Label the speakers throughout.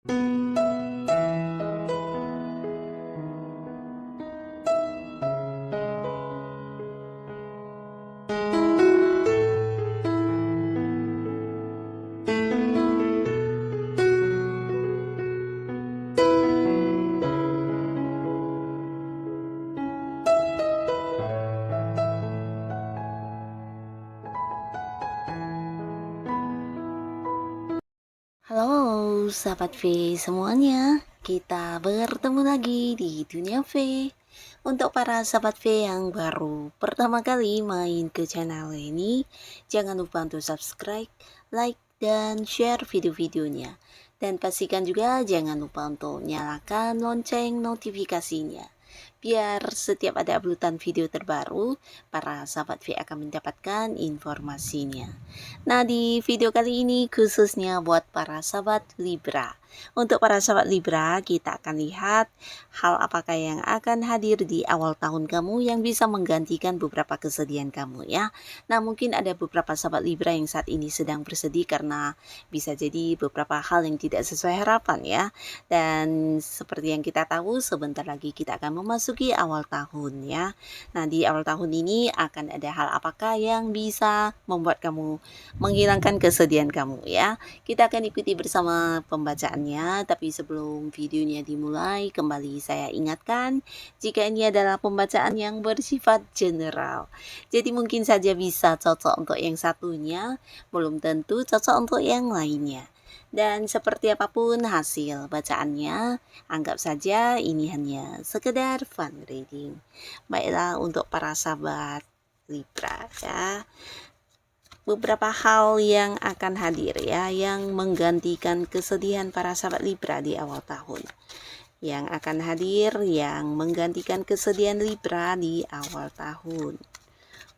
Speaker 1: Halo sahabat V semuanya, kita bertemu lagi di Dunia V. Untuk para sahabat V yang baru pertama kali main ke channel ini, jangan lupa untuk subscribe, like, dan share video-videonya. Dan pastikan juga jangan lupa untuk nyalakan lonceng notifikasinya. Biar setiap ada uploadan video terbaru, para sahabat V akan mendapatkan informasinya. Nah, di video kali ini khususnya buat para sahabat Libra. Untuk para sahabat Libra, kita akan lihat hal apakah yang akan hadir di awal tahun kamu yang bisa menggantikan beberapa kesedihan kamu ya. Nah, mungkin ada beberapa sahabat Libra yang saat ini sedang bersedih karena bisa jadi beberapa hal yang tidak sesuai harapan ya. Dan seperti yang kita tahu, sebentar lagi kita akan memasuki awal tahun ya. Nah, di awal tahun ini akan ada hal apakah yang bisa membuat kamu menghilangkan kesedihan kamu ya. Kita akan ikuti bersama pembacaannya, tapi sebelum videonya dimulai, kembali saya ingatkan jika ini adalah pembacaan yang bersifat general. Jadi mungkin saja bisa cocok untuk yang satunya, belum tentu cocok untuk yang lainnya. Dan seperti apapun hasil bacaannya, anggap saja ini hanya sekedar fun reading. Baiklah, untuk para sahabat Libra ya, beberapa hal yang akan hadir ya, yang menggantikan kesedihan para sahabat Libra di awal tahun. Yang akan hadir yang menggantikan kesedihan Libra di awal tahun.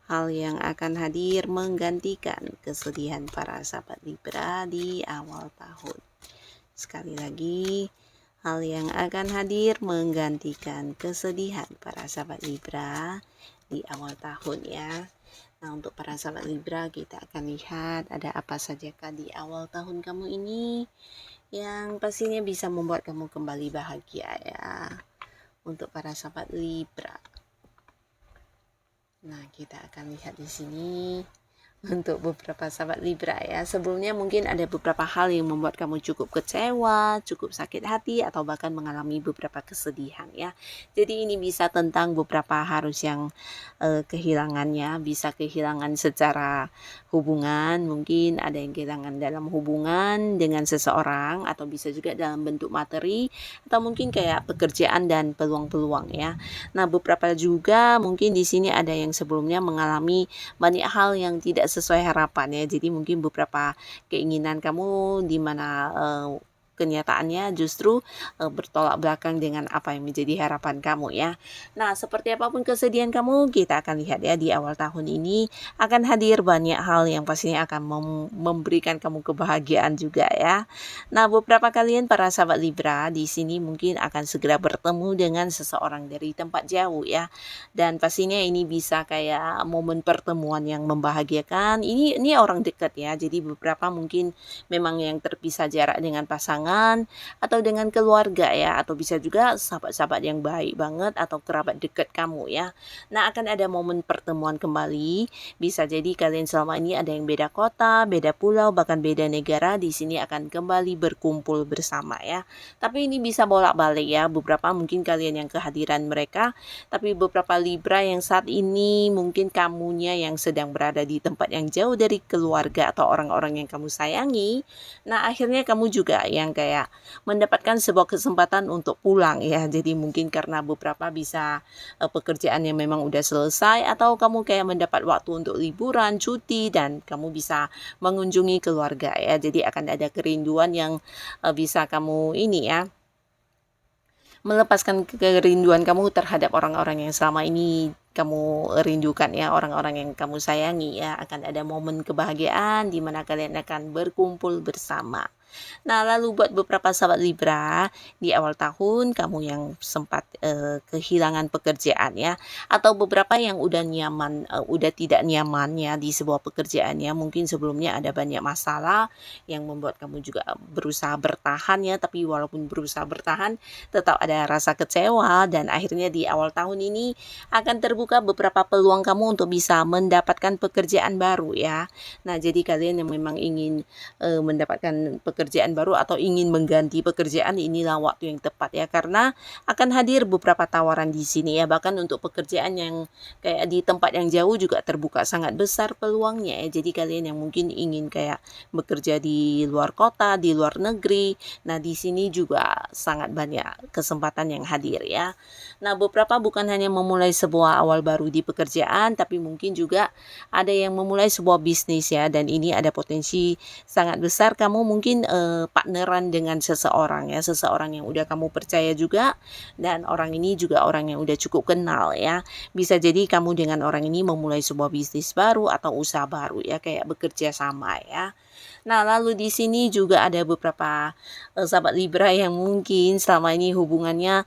Speaker 1: Hal yang akan hadir menggantikan kesedihan para sahabat Libra di awal tahun. Sekali lagi, hal yang akan hadir menggantikan kesedihan para sahabat Libra di awal tahun ya. Nah, untuk para sahabat Libra, kita akan lihat ada apa sajakah di awal tahun kamu ini yang pastinya bisa membuat kamu kembali bahagia ya. Untuk para sahabat Libra. Nah, kita akan lihat di sini untuk beberapa sahabat Libra ya. Sebelumnya mungkin ada beberapa hal yang membuat kamu cukup kecewa, cukup sakit hati, atau bahkan mengalami beberapa kesedihan ya. Jadi ini bisa tentang beberapa harus yang kehilangannya, bisa kehilangan secara hubungan, mungkin ada yang kehilangan dalam hubungan dengan seseorang, atau bisa juga dalam bentuk materi, atau mungkin kayak pekerjaan dan peluang-peluang ya. Nah, beberapa juga mungkin di sini ada yang sebelumnya mengalami banyak hal yang tidak sesuai harapan ya. Jadi mungkin beberapa keinginan kamu di mana kenyataannya justru bertolak belakang dengan apa yang menjadi harapan kamu ya. Nah, seperti apapun kesedihan kamu, kita akan lihat ya di awal tahun ini akan hadir banyak hal yang pastinya akan memberikan kamu kebahagiaan juga ya. Nah, beberapa kalian para sahabat Libra di sini mungkin akan segera bertemu dengan seseorang dari tempat jauh ya. Dan pastinya ini bisa kayak momen pertemuan yang membahagiakan. Ini orang dekat ya. Jadi beberapa mungkin memang yang terpisah jarak dengan pasangan atau dengan keluarga ya, atau bisa juga sahabat-sahabat yang baik banget atau kerabat dekat kamu ya. Nah, akan ada momen pertemuan kembali. Bisa jadi kalian selama ini ada yang beda kota, beda pulau, bahkan beda negara, di sini akan kembali berkumpul bersama ya. Tapi ini bisa bolak-balik ya. Beberapa mungkin kalian yang kehadiran mereka, tapi beberapa Libra yang saat ini mungkin kamunya yang sedang berada di tempat yang jauh dari keluarga atau orang-orang yang kamu sayangi. Nah, akhirnya kamu juga yang kayak mendapatkan sebuah kesempatan untuk pulang ya. Jadi mungkin karena beberapa bisa pekerjaan yang memang udah selesai, atau kamu kayak mendapat waktu untuk liburan, cuti, dan kamu bisa mengunjungi keluarga ya. Jadi akan ada kerinduan yang bisa kamu ini ya, melepaskan kerinduan kamu terhadap orang-orang yang selama ini kamu rindukan ya, orang-orang yang kamu sayangi ya. Akan ada momen kebahagiaan di mana kalian akan berkumpul bersama. Nah, lalu buat beberapa sahabat Libra, di awal tahun kamu yang sempat kehilangan pekerjaan ya, atau beberapa yang udah nyaman, udah tidak nyaman ya di sebuah pekerjaan ya, mungkin sebelumnya ada banyak masalah yang membuat kamu juga berusaha bertahan ya, tapi walaupun berusaha bertahan tetap ada rasa kecewa, dan akhirnya di awal tahun ini akan terbuka beberapa peluang kamu untuk bisa mendapatkan pekerjaan baru ya. Nah, jadi kalian yang memang ingin mendapatkan pekerjaan baru atau ingin mengganti pekerjaan, inilah waktu yang tepat ya, karena akan hadir beberapa tawaran di sini ya, bahkan untuk pekerjaan yang kayak di tempat yang jauh juga terbuka sangat besar peluangnya ya. Jadi kalian yang mungkin ingin kayak bekerja di luar kota, di luar negeri, nah di sini juga sangat banyak kesempatan yang hadir ya. Nah, beberapa bukan hanya memulai sebuah awal baru di pekerjaan, tapi mungkin juga ada yang memulai sebuah bisnis ya, dan ini ada potensi sangat besar kamu mungkin partneran dengan seseorang ya, seseorang yang udah kamu percaya juga, dan orang ini juga orang yang udah cukup kenal ya. Bisa jadi kamu dengan orang ini memulai sebuah bisnis baru atau usaha baru ya, kayak bekerja sama ya. Nah, lalu di sini juga ada beberapa sahabat Libra yang mungkin selama ini hubungannya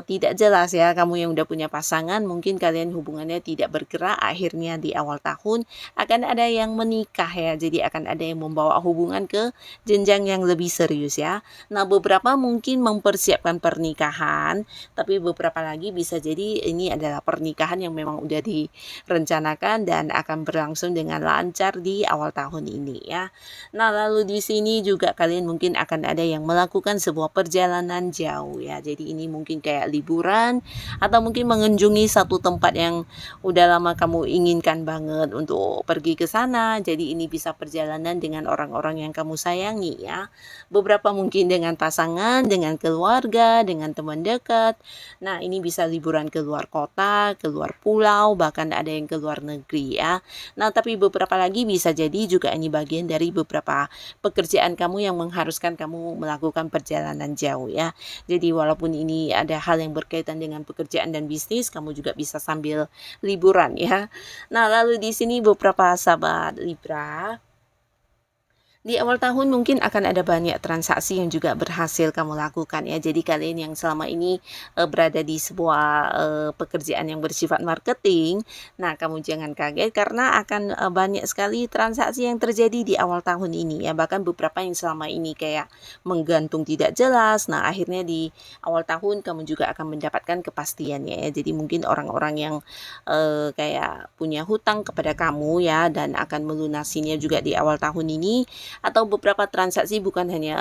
Speaker 1: tidak jelas ya. Kamu yang udah punya pasangan, mungkin kalian hubungannya tidak bergerak, akhirnya di awal tahun akan ada yang menikah ya. Jadi akan ada yang membawa hubungan ke jenjang yang lebih serius ya. Nah, beberapa mungkin mempersiapkan pernikahan, tapi beberapa lagi bisa jadi ini adalah pernikahan yang memang udah direncanakan dan akan berlangsung dengan lancar di awal tahun ini ya. Nah, lalu di sini juga kalian mungkin akan ada yang melakukan sebuah perjalanan jauh ya. Jadi ini mungkin kayak liburan atau mungkin mengunjungi satu tempat yang udah lama kamu inginkan banget untuk pergi ke sana. Jadi ini bisa perjalanan dengan orang-orang yang kamu sayangi ya. Beberapa mungkin dengan pasangan, dengan keluarga, dengan teman dekat. Nah, ini bisa liburan ke luar kota, ke luar pulau, bahkan ada yang ke luar negeri ya. Nah, tapi beberapa lagi bisa jadi juga ini bagian dari beberapa pekerjaan kamu yang mengharuskan kamu melakukan perjalanan jauh ya. Jadi walaupun ini ada hal yang berkaitan dengan pekerjaan dan bisnis, kamu juga bisa sambil liburan ya. Nah, lalu di sini beberapa sahabat Libra, di awal tahun mungkin akan ada banyak transaksi yang juga berhasil kamu lakukan ya. Jadi kalian yang selama ini berada di sebuah pekerjaan yang bersifat marketing, nah kamu jangan kaget karena akan banyak sekali transaksi yang terjadi di awal tahun ini ya. Bahkan beberapa yang selama ini kayak menggantung tidak jelas, nah akhirnya di awal tahun kamu juga akan mendapatkan kepastiannya ya. Jadi mungkin orang-orang yang kayak punya hutang kepada kamu ya, dan akan melunasinya juga di awal tahun ini, atau beberapa transaksi bukan hanya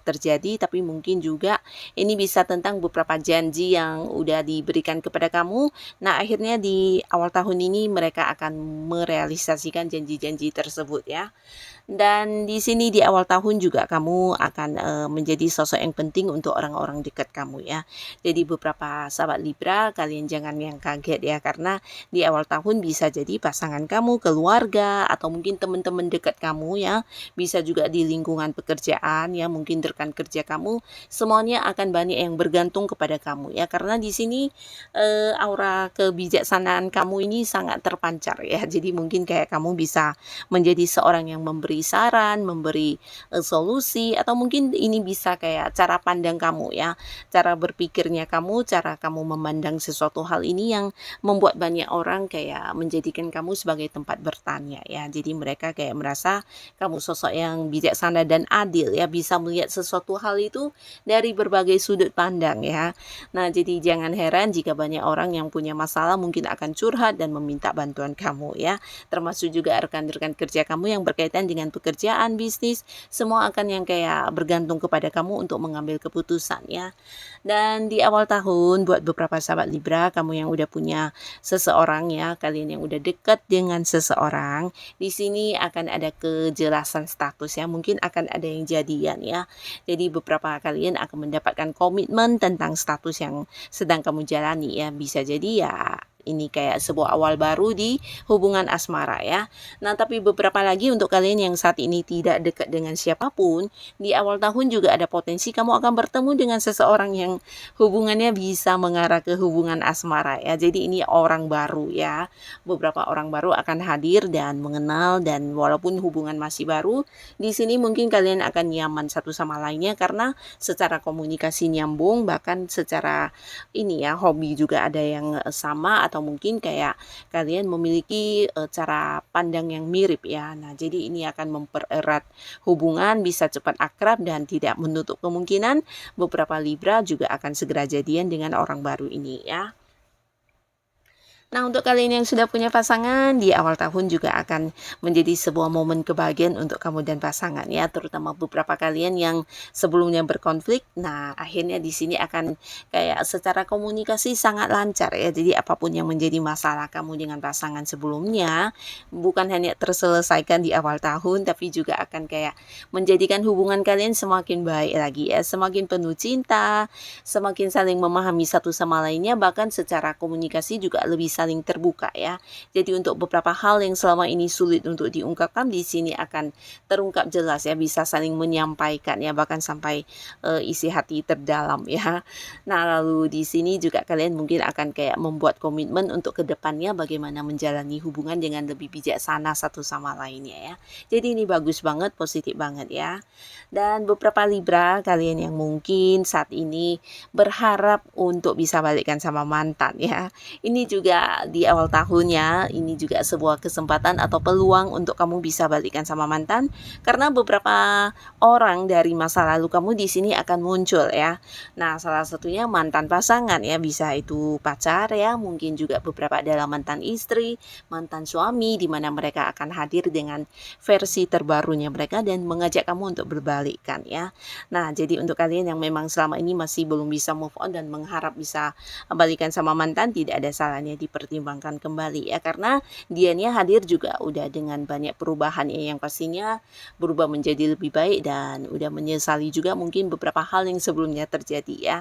Speaker 1: terjadi, tapi mungkin juga ini bisa tentang beberapa janji yang udah diberikan kepada kamu. Nah, akhirnya di awal tahun ini mereka akan merealisasikan janji-janji tersebut ya. Dan di sini di awal tahun juga kamu akan menjadi sosok yang penting untuk orang-orang dekat kamu ya. Jadi beberapa sahabat Libra, kalian jangan yang kaget ya, karena di awal tahun bisa jadi pasangan kamu, keluarga, atau mungkin teman-teman dekat kamu ya. Bisa juga di lingkungan pekerjaan ya, mungkin rekan kerja kamu, semuanya akan banyak yang bergantung kepada kamu ya. Karena di sini aura kebijaksanaan kamu ini sangat terpancar ya. Jadi mungkin kayak kamu bisa menjadi seorang yang memberi saran, memberi solusi, atau mungkin ini bisa kayak cara pandang kamu ya, cara berpikirnya kamu, cara kamu memandang sesuatu hal ini yang membuat banyak orang kayak menjadikan kamu sebagai tempat bertanya ya. Jadi mereka kayak merasa kamu sosok yang bijaksana dan adil ya, bisa melihat sesuatu hal itu dari berbagai sudut pandang ya. Nah, jadi jangan heran jika banyak orang yang punya masalah mungkin akan curhat dan meminta bantuan kamu ya. Termasuk juga rekan-rekan kerja kamu yang berkaitan dengan pekerjaan, bisnis, semua akan yang kayak bergantung kepada kamu untuk mengambil keputusan ya. Dan di awal tahun buat beberapa sahabat Libra, kamu yang udah punya seseorang ya, kalian yang udah dekat dengan seseorang, di sini akan ada kejelasan status ya, mungkin akan ada yang jadian ya. Jadi beberapa kalian akan mendapatkan komitmen tentang status yang sedang kamu jalani ya. Bisa jadi ya ini kayak sebuah awal baru di hubungan asmara ya. Nah, tapi beberapa lagi untuk kalian yang saat ini tidak dekat dengan siapapun, di awal tahun juga ada potensi kamu akan bertemu dengan seseorang yang hubungannya bisa mengarah ke hubungan asmara ya. Jadi ini orang baru ya. Beberapa orang baru akan hadir dan mengenal, dan walaupun hubungan masih baru, di sini mungkin kalian akan nyaman satu sama lainnya karena secara komunikasi nyambung, bahkan secara ini ya hobi juga ada yang sama, atau mungkin kayak kalian memiliki cara pandang yang mirip ya. Nah, jadi ini akan mempererat hubungan, bisa cepat akrab dan tidak menutup kemungkinan beberapa Libra juga akan segera jadian dengan orang baru ini ya. Nah, untuk kalian yang sudah punya pasangan, di awal tahun juga akan menjadi sebuah momen kebahagiaan untuk kamu dan pasangan ya, terutama beberapa kalian yang sebelumnya berkonflik. Nah, akhirnya di sini akan kayak secara komunikasi sangat lancar ya. Jadi apapun yang menjadi masalah kamu dengan pasangan sebelumnya, bukan hanya terselesaikan di awal tahun, tapi juga akan kayak menjadikan hubungan kalian semakin baik lagi ya, semakin penuh cinta, semakin saling memahami satu sama lainnya, bahkan secara komunikasi juga lebih saling terbuka ya. Jadi untuk beberapa hal yang selama ini sulit untuk diungkapkan, di sini akan terungkap jelas ya, bisa saling menyampaikan ya, bahkan sampai isi hati terdalam ya. Nah, lalu di sini juga kalian mungkin akan kayak membuat komitmen untuk kedepannya bagaimana menjalani hubungan dengan lebih bijaksana satu sama lainnya ya. Jadi ini bagus banget, positif banget ya. Dan beberapa Libra kalian yang mungkin saat ini berharap untuk bisa balikkan sama mantan ya. Ini juga di awal tahun ya, ini juga sebuah kesempatan atau peluang untuk kamu bisa balikan sama mantan, karena beberapa orang dari masa lalu kamu di sini akan muncul ya. Nah, salah satunya mantan pasangan ya, bisa itu pacar ya, mungkin juga beberapa adalah mantan istri, mantan suami, di mana mereka akan hadir dengan versi terbarunya mereka dan mengajak kamu untuk berbalikan ya. Nah, jadi untuk kalian yang memang selama ini masih belum bisa move on dan mengharap bisa balikan sama mantan, tidak ada salahnya dipertimbangkan kembali ya, karena dianya hadir juga udah dengan banyak perubahan ya, yang pastinya berubah menjadi lebih baik dan udah menyesali juga mungkin beberapa hal yang sebelumnya terjadi ya.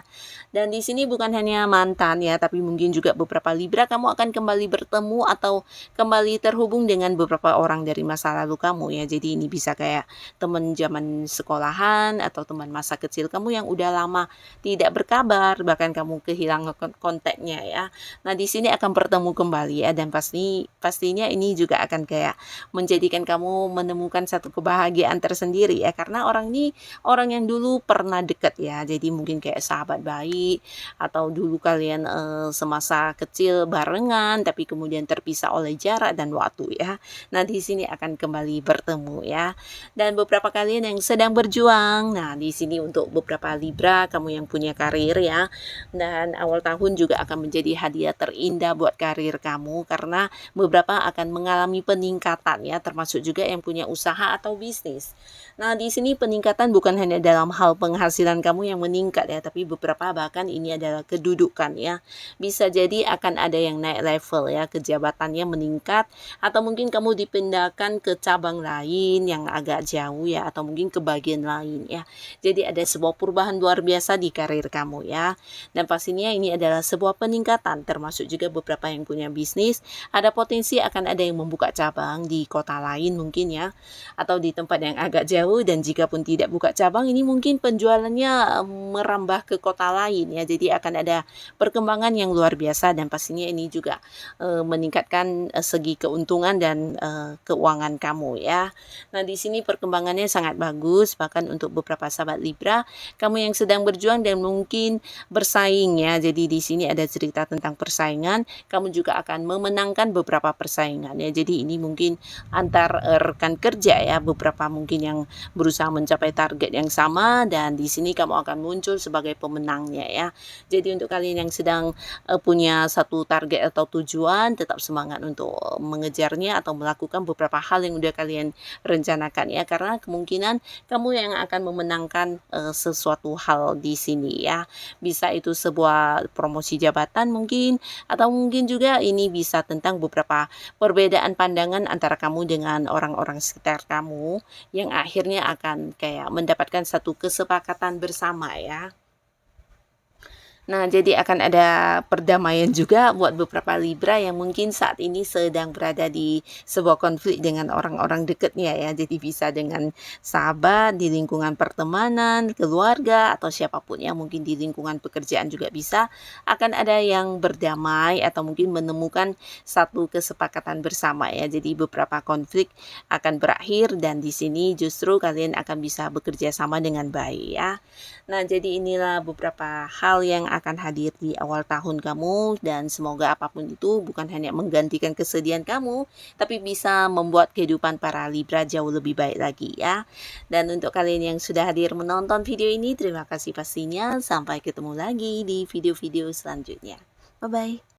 Speaker 1: Dan di sini bukan hanya mantan ya, tapi mungkin juga beberapa Libra kamu akan kembali bertemu atau kembali terhubung dengan beberapa orang dari masa lalu kamu ya. Jadi ini bisa kayak teman zaman sekolahan atau teman masa kecil kamu yang udah lama tidak berkabar, bahkan kamu kehilangan kontaknya ya. Nah, di sini akan bertemu kembali ya, dan pastinya ini juga akan kayak menjadikan kamu menemukan satu kebahagiaan tersendiri ya, karena orang ini orang yang dulu pernah dekat ya. Jadi mungkin kayak sahabat baik, atau dulu kalian semasa kecil barengan tapi kemudian terpisah oleh jarak dan waktu ya. Nah, di sini akan kembali bertemu ya. Dan beberapa kalian yang sedang berjuang, nah di sini untuk beberapa Libra kamu yang punya karir ya, dan awal tahun juga akan menjadi hadiah terindah buat karir kamu, karena beberapa akan mengalami peningkatan ya, termasuk juga yang punya usaha atau bisnis. Nah, di sini peningkatan bukan hanya dalam hal penghasilan kamu yang meningkat ya, tapi beberapa bahkan ini adalah kedudukan ya. Bisa jadi akan ada yang naik level ya, kejabatannya meningkat, atau mungkin kamu dipindahkan ke cabang lain yang agak jauh ya, atau mungkin ke bagian lain ya. Jadi ada sebuah perubahan luar biasa di karir kamu ya. Dan pastinya ini adalah sebuah peningkatan, termasuk juga beberapa yang punya bisnis, ada potensi akan ada yang membuka cabang di kota lain mungkin ya, atau di tempat yang agak jauh. Dan jika pun tidak buka cabang, ini mungkin penjualannya merambah ke kota lain ya. Jadi akan ada perkembangan yang luar biasa, dan pastinya ini juga meningkatkan segi keuntungan dan keuangan kamu ya. Nah, di sini perkembangannya sangat bagus, bahkan untuk beberapa sahabat Libra kamu yang sedang berjuang dan mungkin bersaing ya. Jadi di sini ada cerita tentang persaingan, kamu juga akan memenangkan beberapa persaingan ya. Jadi ini mungkin antar rekan kerja ya, beberapa mungkin yang berusaha mencapai target yang sama, dan di sini kamu akan muncul sebagai pemenangnya ya. Jadi untuk kalian yang sedang punya satu target atau tujuan, tetap semangat untuk mengejarnya atau melakukan beberapa hal yang udah kalian rencanakan ya, karena kemungkinan kamu yang akan memenangkan sesuatu hal di sini ya. Bisa itu sebuah promosi jabatan mungkin, atau mungkin juga ini bisa tentang beberapa perbedaan pandangan antara kamu dengan orang-orang sekitar kamu, yang akhirnya akan kayak mendapatkan satu kesepakatan bersama ya. Nah, jadi akan ada perdamaian juga buat beberapa Libra yang mungkin saat ini sedang berada di sebuah konflik dengan orang-orang dekatnya ya. Jadi bisa dengan sahabat, di lingkungan pertemanan, keluarga, atau siapapun ya, mungkin di lingkungan pekerjaan juga bisa. Akan ada yang berdamai atau mungkin menemukan satu kesepakatan bersama ya. Jadi beberapa konflik akan berakhir dan di sini justru kalian akan bisa bekerja sama dengan baik ya. Nah, jadi inilah beberapa hal yang akan hadir di awal tahun kamu dan semoga apapun itu bukan hanya menggantikan kesedihan kamu, tapi bisa membuat kehidupan para Libra jauh lebih baik lagi ya. Dan untuk kalian yang sudah hadir menonton video ini, terima kasih pastinya. Sampai ketemu lagi di video-video selanjutnya. Bye-bye.